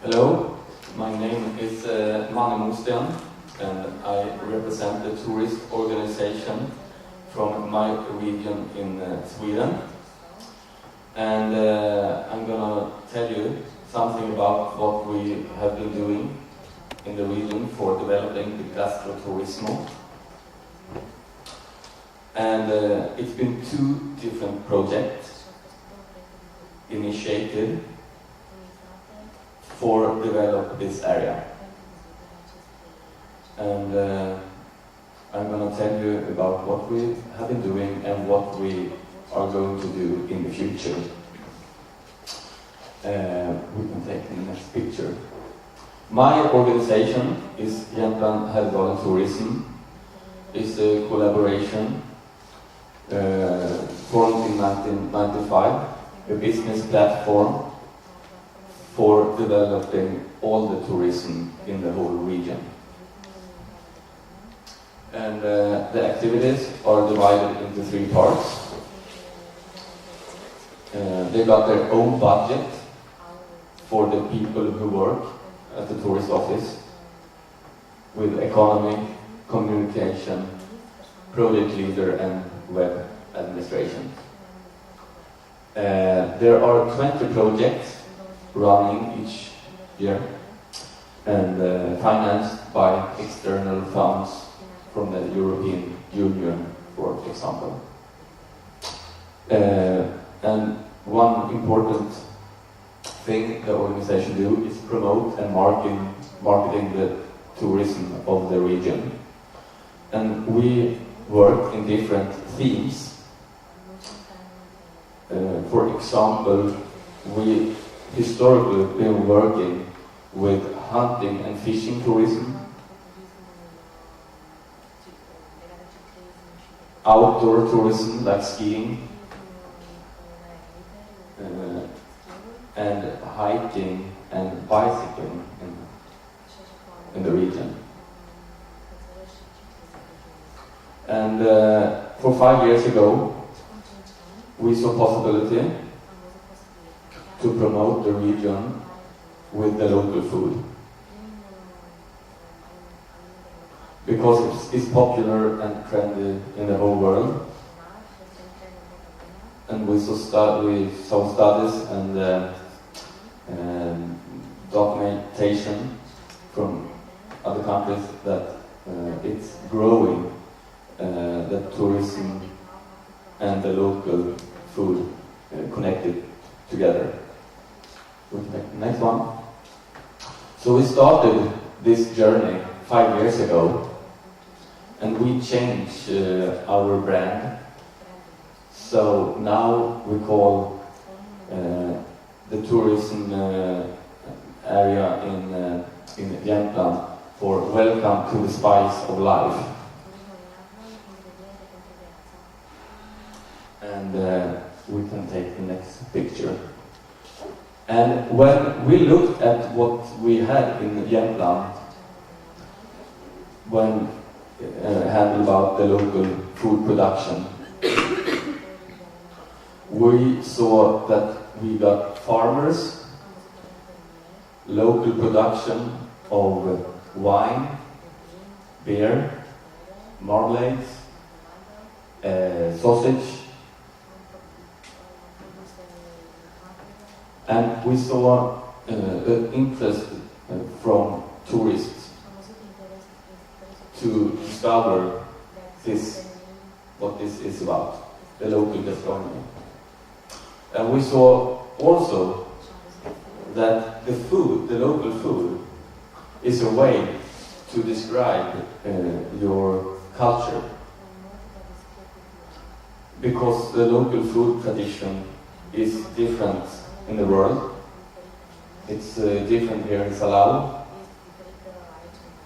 Hello, my name is Manne Mosten, and I represent the tourist organization from my region in Sweden. And I'm gonna tell you something about what we have been doing in the region for developing the gastrotourismo. And it's been two different projects initiated for develop this area. And I'm going to tell you about what we have been doing and what we are going to do in the future. We can take the next picture. My organization is Jämtland Härjedalen Tourism. It's a collaboration formed in 1995, a business platform for developing all the tourism in the whole region. And the activities are divided into three parts. They got their own budget for the people who work at the tourist office with economy, communication, project leader and web administration. There are 20 projects running each year and financed by external funds from the European Union, for example. And one important thing the organization do is promote and marketing the tourism of the region. And we work in different themes. For example, we historically been working with hunting and fishing tourism, outdoor tourism like skiing, and hiking and bicycling in the region. And for 5 years ago, we saw possibility to promote the region with the local food. Because it's popular and trendy in the whole world. And we saw studies and documentation from other countries that it's growing, the tourism and the local food connected together. We can take the next one. So we started this journey 5 years ago, and we changed our brand. So now we call the tourism area in Jämtland for Welcome to the Spice of Life. And we can take the next picture. And when we looked at what we had in Jämtland, when handled about the local food production, we saw that we got farmers, local production of wine, beer, marmalades, sausage, and we saw an interest from tourists to discover what this is about, the local gastronomy. And we saw also that the food, the local food, is a way to describe your culture. Because the local food tradition is different in the world. It's different here in Salau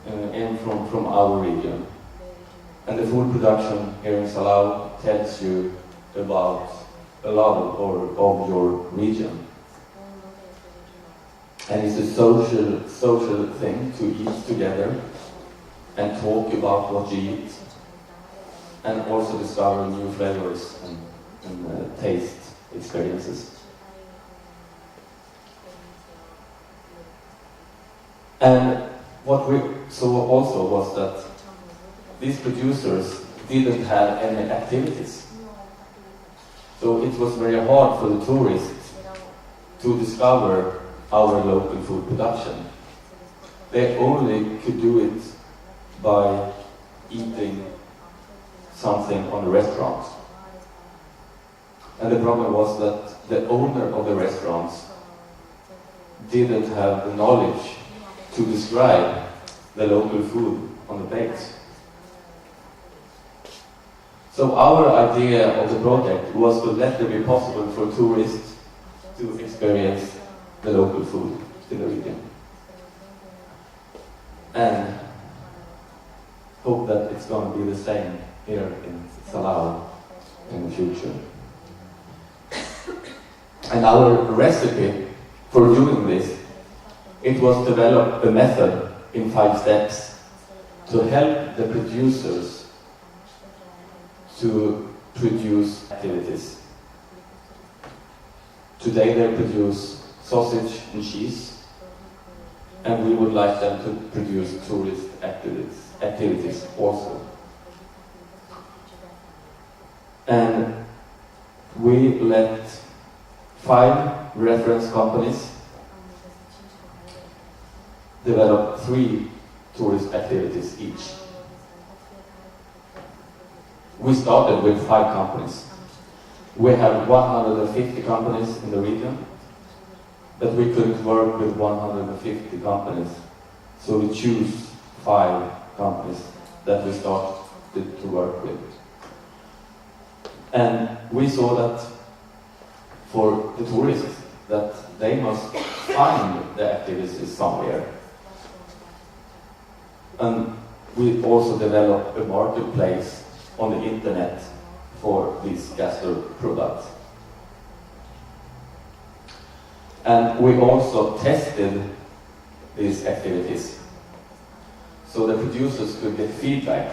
and from our region. And the food production here in Salau tells you about a lot of your region. And it's a social thing to eat together and talk about what you eat, and also discover new flavors and taste experiences. And what we saw also was that these producers didn't have any activities. So it was very hard for the tourists to discover our local food production. They only could do it by eating something on the restaurant. And the problem was that the owner of the restaurants didn't have the knowledge to describe the local food on the plates. So our idea of the project was to let it be possible for tourists to experience the local food in the region. And hope that it's going to be the same here in Salau in the future. And our recipe for doing this, it was developed a method in 5 steps to help the producers to produce activities. Today they produce sausage and cheese, and we would like them to produce tourist activities also. And we let 5 reference companies develop 3 tourist activities each. We started with 5 companies. We have 150 companies in the region, but we couldn't work with 150 companies. So we choose 5 companies that we started to work with. And we saw that for the tourists, that they must find the activities somewhere. And we also developed a marketplace on the internet for these gastro products. And we also tested these activities so the producers could get feedback.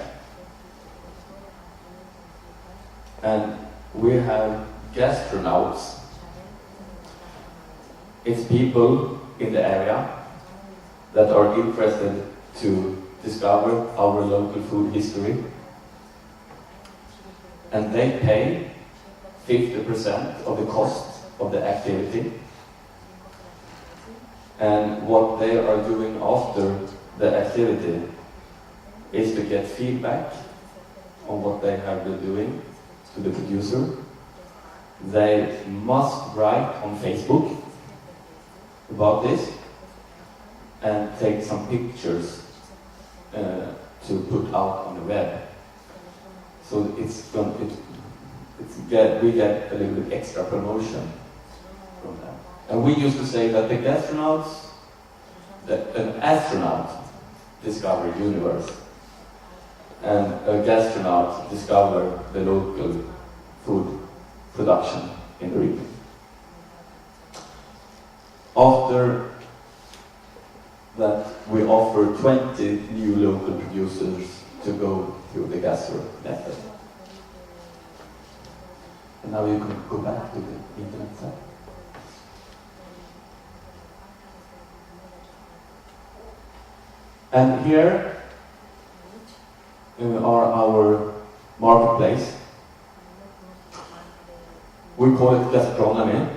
And we have gastronauts. It's people in the area that are interested to discover our local food history. And they pay 50% of the cost of the activity. And what they are doing after the activity is to get feedback on what they have been doing to the producer. They must write on Facebook about this and take some pictures to put out on the web. So we get a little bit extra promotion from them. And we used to say that the gastronauts, that an astronaut discovered the universe, and a gastronaut discovered the local food production in the region. After that, we offer 20 new local producers to go through the gastro method. And now you can go back to the internet site. And here are our marketplace. We call it gastronomy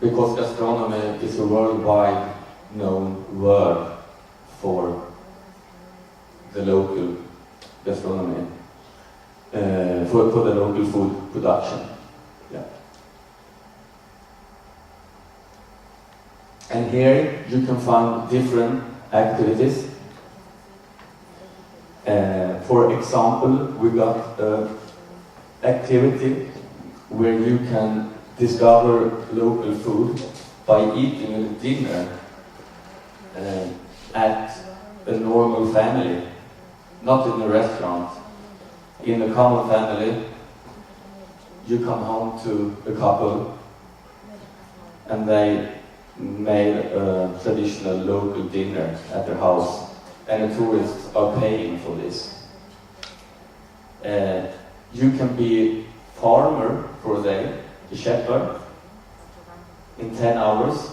because gastronomy is a worldwide known word for the local gastronomy, for the local food production. Yeah. And here you can find different activities. For example, we got an activity where you can discover local food by eating a dinner at a normal family, not in a restaurant. In a common family, you come home to a couple and they made a traditional local dinner at their house, and the tourists are paying for this. You can be farmer for a day, a shepherd, in 10 hours,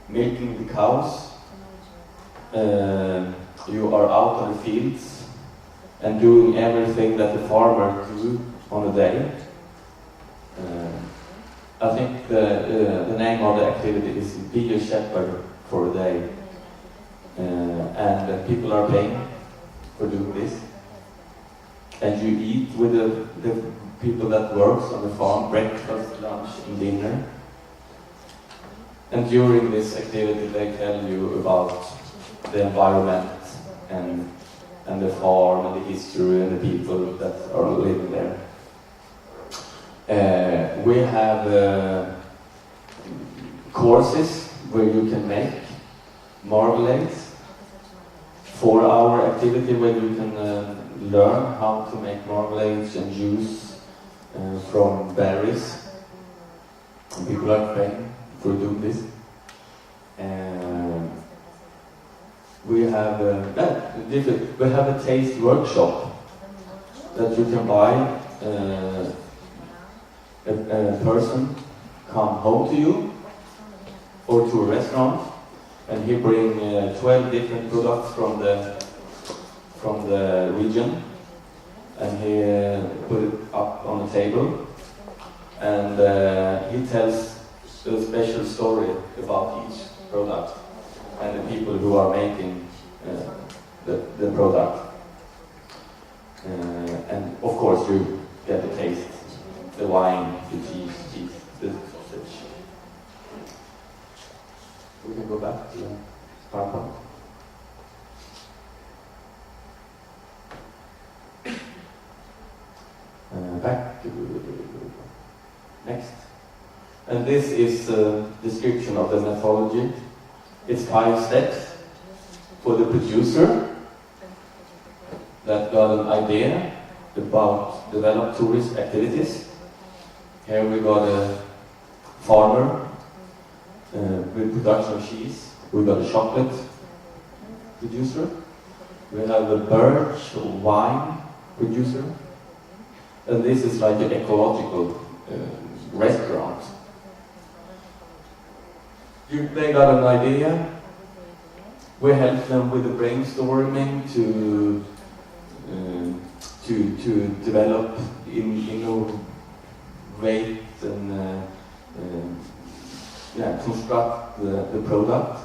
milking the cows, you are out on the fields and doing everything that the farmer do on a day. I think the name of the activity is Be a Shepherd for a Day. And people are paying for doing this. And you eat with the people that works on the farm, breakfast, lunch and dinner. And during this activity they tell you about the environment and the farm and the history and the people that are living there. We have courses where you can make marmalades, 4-hour activity where you can learn how to make marmalades and juice from berries. People are paying for doing this. We have a taste workshop that you can buy. A person come home to you or to a restaurant, and he bring 12 different products from the region, and he put it up on the table, and he tells a special story about each product and the people who are making the product. And of course you get the taste, the wine, the cheese, the sausage. We can go back to the PowerPoint. Back to next. And this is a description of the methodology. It's 5 steps for the producer that got an idea about develop tourist activities. Here we got a farmer with production of cheese. We got a chocolate producer. We have a birch wine producer. And this is like an ecological restaurant. They got an idea. We help them with the brainstorming to develop innovate and construct the product.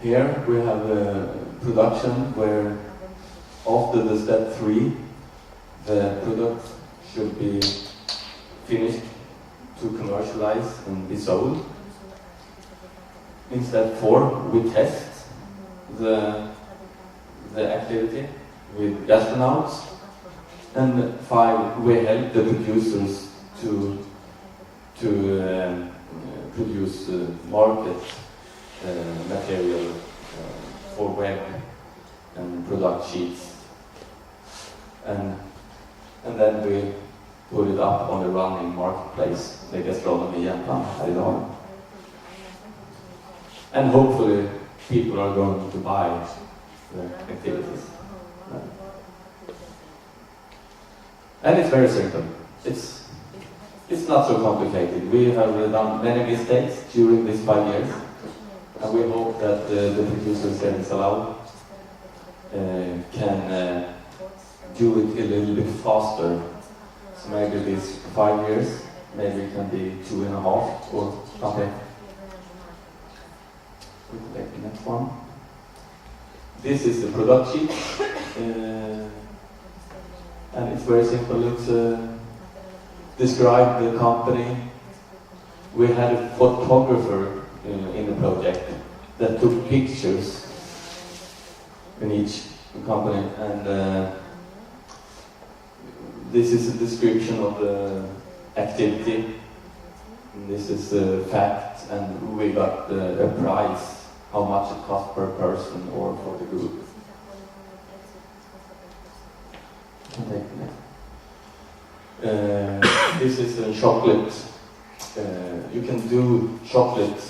Here we have a production where after the step 3 the product should be finished to commercialize and be sold. In step 4 we test the activity with astronauts, and 5 we help the producers to produce market material for web and product sheets, and then we put it up on the running marketplace, the gastronomy Jämtland här idag. And hopefully people are going to buy the activities. And it's very simple. It's not so complicated. We have done many mistakes during these 5 years, and we hope that the producers in Salau can do it a little bit faster. So maybe these 5 years, maybe it can be 2.5 or something. We can take the next one. This is the product sheet, and it's very simple. It's describe the company. We had a photographer in the project that took pictures in each company, and this is a description of the activity. And this is the fact, and we got a price, how much it cost per person or for the group. This is a chocolate. You can do chocolate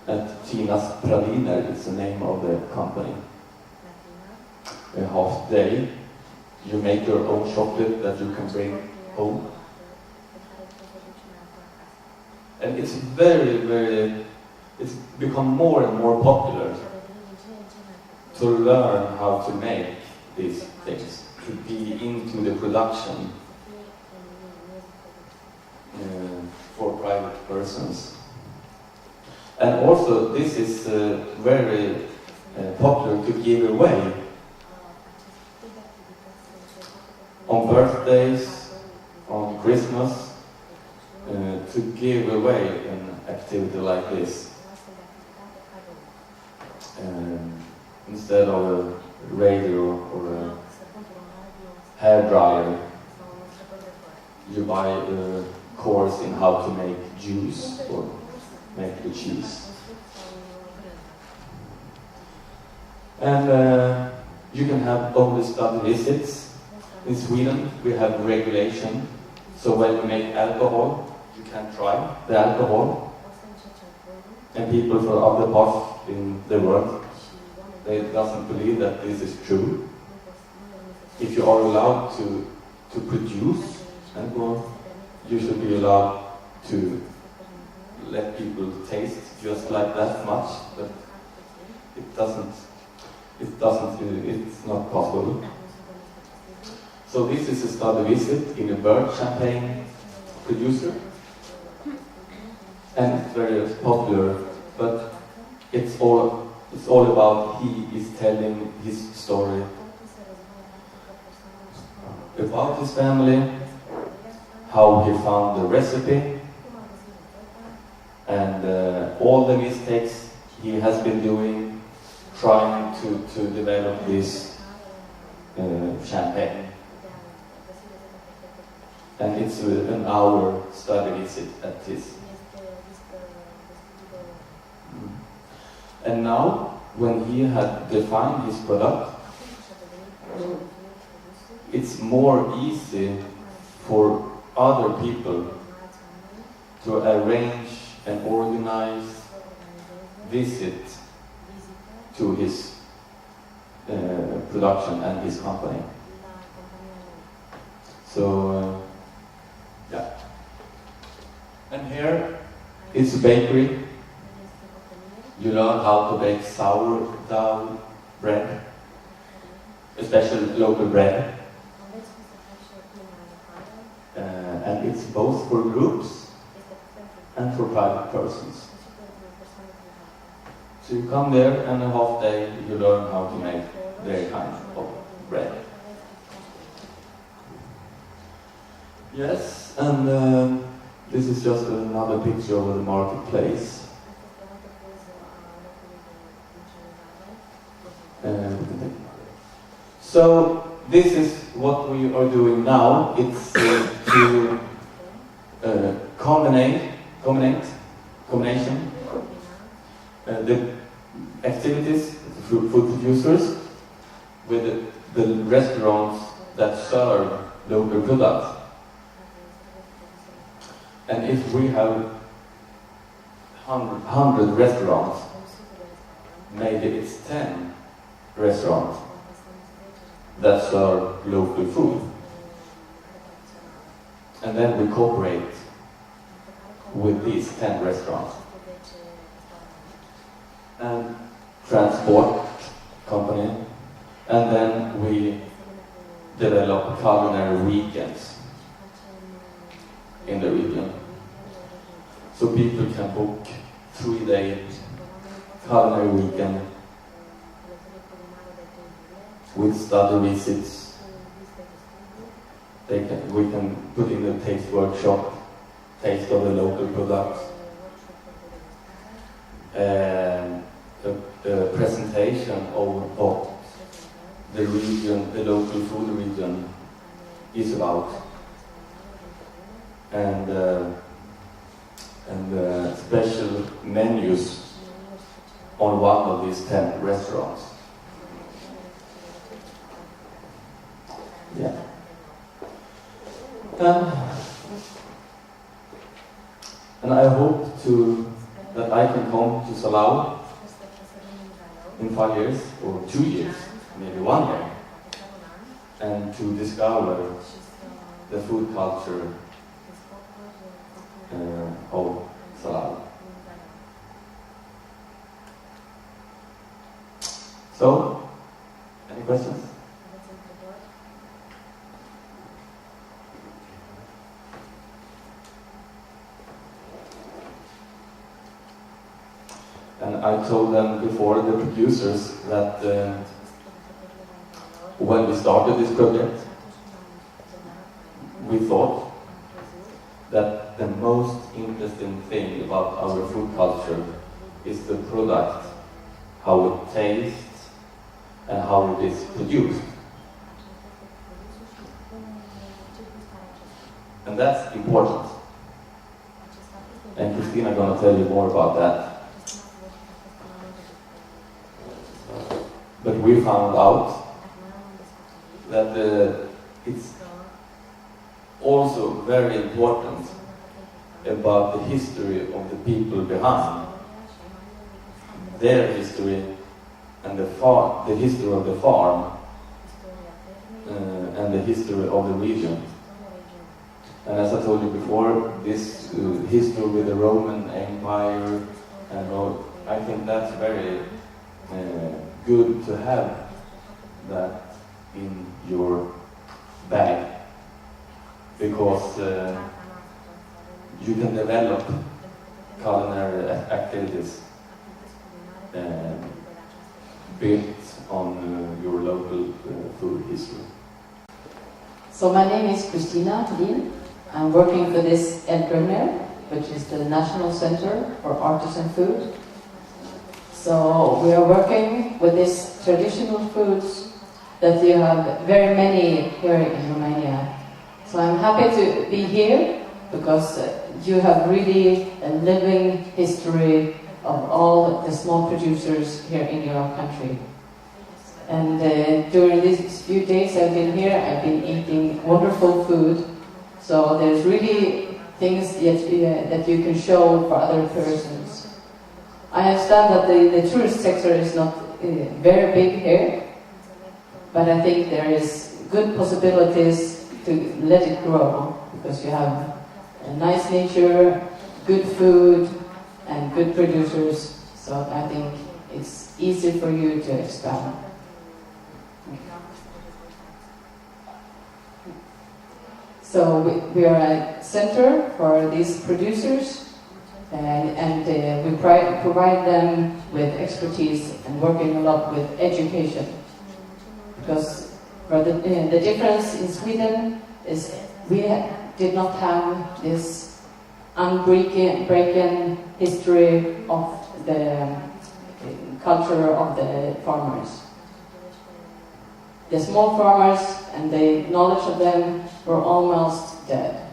at Tina's Praliner. It's the name of the company. A half day. You make your own chocolate that you can bring home. And it's very, very it's become more and more popular to learn how to make these things, to be into the production for private persons. And also this is very popular to give away on birthdays, on Christmas, to give away an activity like this. Instead of a radio or a hair dryer, you buy a course in how to make juice or make the cheese. And you can have only study visits. In Sweden we have regulation, so when you make alcohol, you can try the alcohol. And people from other parts in the world, they doesn't believe that this is true. If you are allowed to produce alcohol, you should be allowed to let people taste just like that much, but it's not possible. So this is a study visit in a bird champagne producer, and it's very popular, but it's all about he is telling his story about his family, how he found the recipe, and all the mistakes he has been doing trying to develop this champagne. And it's an hour study visit at his. And now, when he had defined his product, it's more easy for other people to arrange and organize visit to his production and his company. So, yeah. And here is a bakery. You learn how to bake sourdough bread, especially local bread. And it's both for groups and for private persons. So you come there and a half day you learn how to make their kind of bread. Yes, and this is just another picture of the marketplace. So this is what we are doing now. It's to combination the activities, food producers, with the restaurants that serve local products. And if we have 100 restaurants, maybe it's 10 restaurants that serve local food. And then we cooperate with these 10 restaurants. And transport company. And then we develop culinary weekends in the region. So people can book 3-day culinary weekend with study visits. We can put in a taste workshop, taste of the local products, a presentation of what the region, the local food region is about, and special menus on one of these 10 restaurants. Yeah. And I hope that I can come to Salau in 5 years, or 2 years, maybe 1 year, and to discover the food culture of Salau. So, any questions? And I told them before, the producers, that when we started this project, we thought that the most interesting thing about our food culture is the product, how it tastes and how it is produced. And that's important. And Christina is going to tell you more about that. But we found out that it's also very important about the history of the people behind, their history, and the history of the farm, and the history of the region. And as I told you before, this history with the Roman Empire, and all, I think that's very good to have that in your bag, because you can develop culinary activities built on your local food history. So my name is Christina Hedin. I'm working for this Edgrunner, which is the National Center for Artisan Food. So we are working with these traditional foods that you have very many here in Romania. So I'm happy to be here because you have really a living history of all the small producers here in your country. And during these few days I've been here, I've been eating wonderful food. So there's really things that you can show for other persons. I understand that the tourist sector is not very big here, but I think there is good possibilities to let it grow, because you have a nice nature, good food, and good producers. So I think it's easy for you to expand. So we are a center for these producers, and we provide them with expertise and working a lot with education. Because for the difference in Sweden is we did not have this unbreaking history of the culture of the farmers. The small farmers and the knowledge of them were almost dead,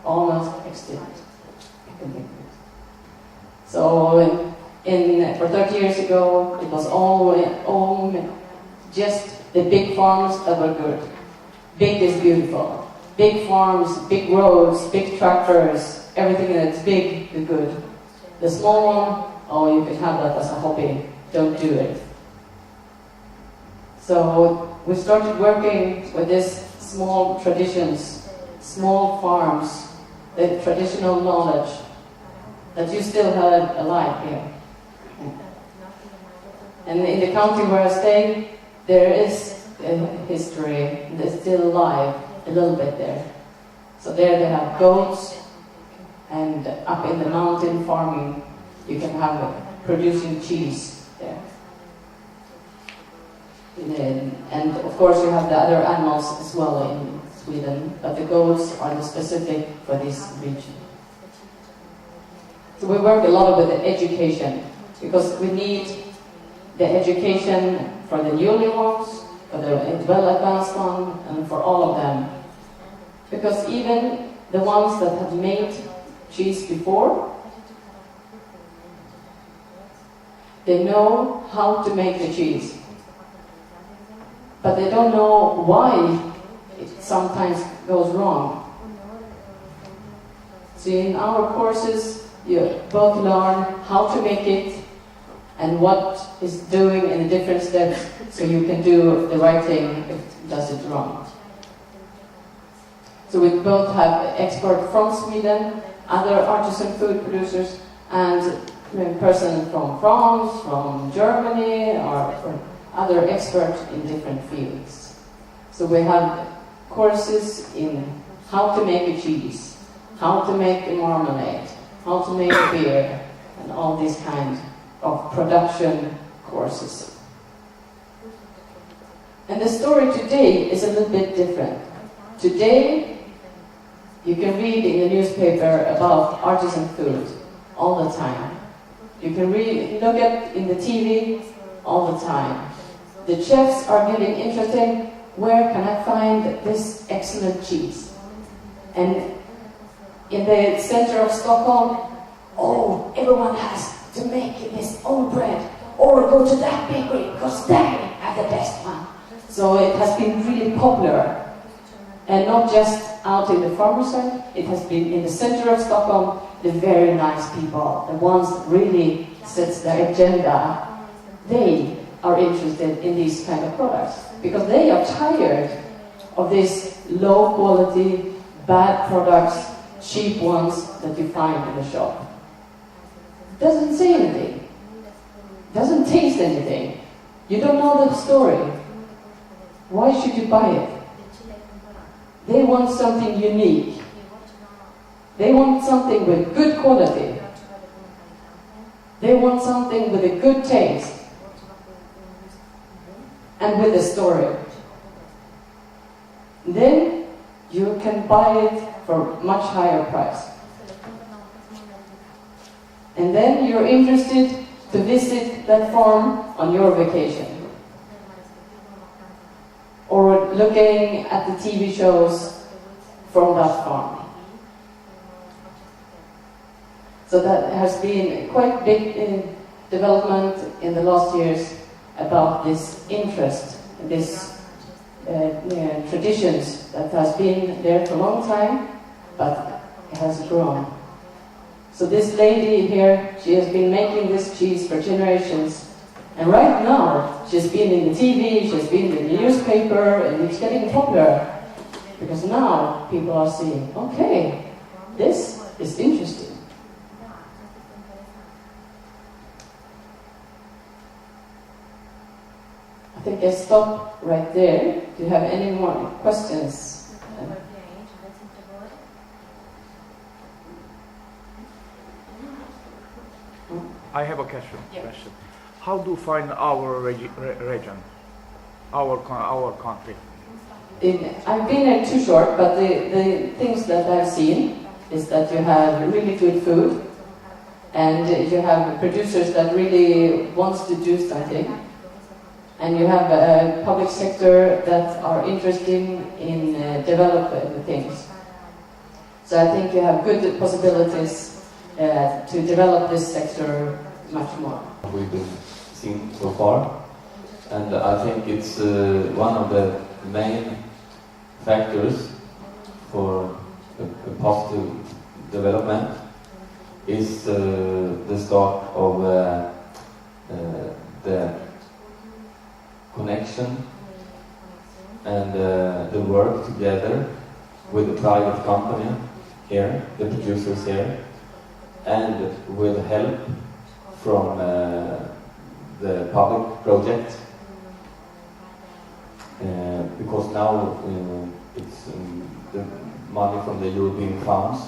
almost extinct. So for 30 years ago, it was all just the big farms that were good. Big is beautiful. Big farms, big roads, big tractors, everything that's big is good. The small one, oh, you can have that as a hobby. Don't do it. So we started working with these small traditions, small farms, the traditional knowledge that you still have alive here. And in the county where I stay, there is a history that's still alive, a little bit there. So there they have goats, and up in the mountain farming, you can have producing cheese there. And of course you have the other animals as well in Sweden, but the goats are the specific for this region. So we work a lot with the education, because we need the education for the newlyweds, for the well-advanced one, and for all of them. Because even the ones that have made cheese before, they know how to make the cheese. But they don't know why it sometimes goes wrong. So in our courses, you both learn how to make it and what is doing in the different steps, so you can do the right thing if it does it wrong. So we both have experts from Sweden, other artisan food producers, and a person from France, from Germany, or other experts in different fields. So we have courses in how to make a cheese, how to make a marmalade, how to make a beer, and all these kinds of production courses. And the story today is a little bit different. Today, you can read in the newspaper about artisan food all the time. You can look at in the TV all the time. The chefs are getting interested. Where can I find this excellent cheese? And in the center of Stockholm, oh, everyone has to make his own bread, or go to that bakery because they have the best one. So it has been really popular, and not just out in the farmers' side. It has been in the center of Stockholm. The very nice people, the ones that really sets their agenda, they are interested in these kind of products because they are tired of these low quality, bad products, cheap ones that you find in the shop. Doesn't say anything, doesn't taste anything. You don't know the story. Why should you buy it? They want something unique. They want something with good quality. They want something with a good taste and with a story. Then you can buy it for much higher price. And then you're interested to visit that farm on your vacation, or looking at the TV shows from that farm. So that has been quite big development in the last years about this interest, this traditions that has been there for a long time, but it has grown. So this lady here, she has been making this cheese for generations, and right now she's been in the TV, she's been in the newspaper, and it's getting popular because now people are seeing, okay, this is interesting. I think I stop right there. Do you have any more questions? I have a question. Yeah. How do you find our region, our country? I've been there too short, but the things that I've seen is that you have really good food, and you have producers that really wants to do something, and you have a public sector that are interested in developing things. So I think you have good possibilities to develop this sector much more. We've been seeing so far, and I think it's one of the main factors for a positive development is the start of the connection and the work together with the private company here, the producers here, and with help from the public project, because now it's the money from the European funds,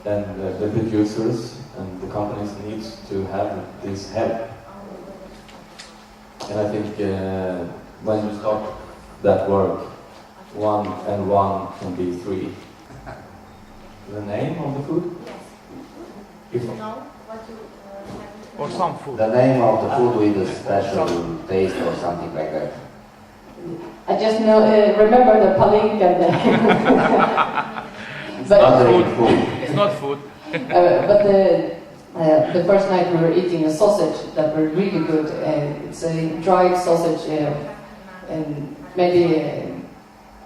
and the producers and the companies needs to have this help. And I think when you start that work, 1 and 1 can be 3. The name of the food? If Or some food? The name of the food with a special taste or something like that. I just know, remember the palink and the... It's not really food. It's not food. But the first night we were eating a sausage that were really good. It's a dried sausage, and maybe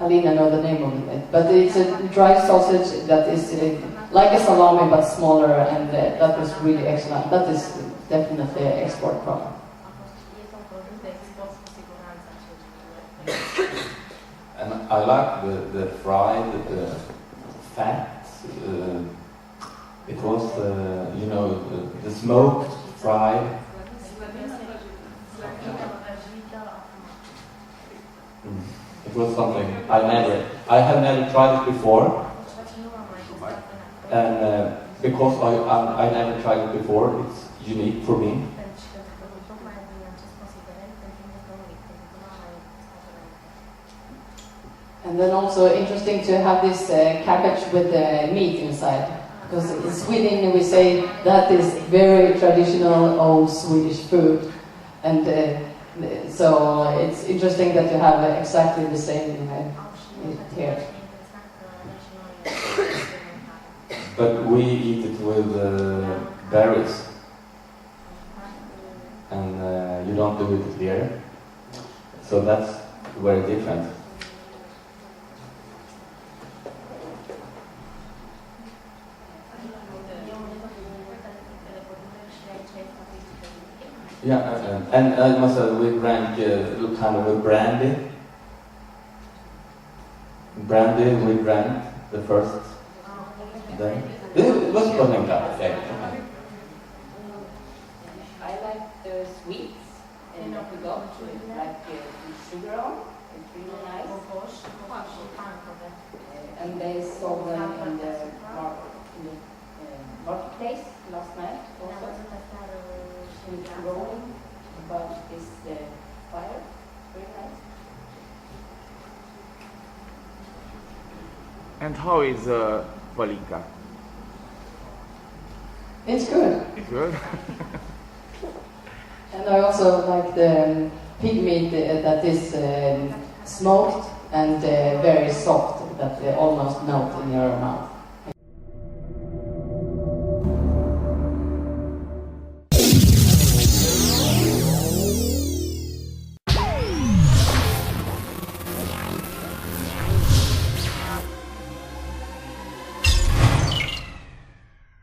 Alina know the name of it. But it's a dried sausage that is like a salami but smaller, and that was really excellent. That is definitely an export product. And I like the fried fat. It was the smoked fried. It was something I have never tried it before, and because I never tried it before, it's unique for me. And then also interesting to have this cabbage with meat inside. Because in Sweden we say that is very traditional old Swedish food. And so it's interesting that you have exactly the same here. But we eat it with berries. And you don't do it here. So that's very different. Yeah, and I must say we drank kind of a brandy. Brandy we drank the first day. It was something like that. I like the sweets and that we got like sugar on. It's really nice. And they sold them in the marketplace last night also. With rolling about this fire. Very nice. And how is Valinka? It's good. It's good. And I also like the pig meat that is smoked and very soft, that almost melt in your mouth.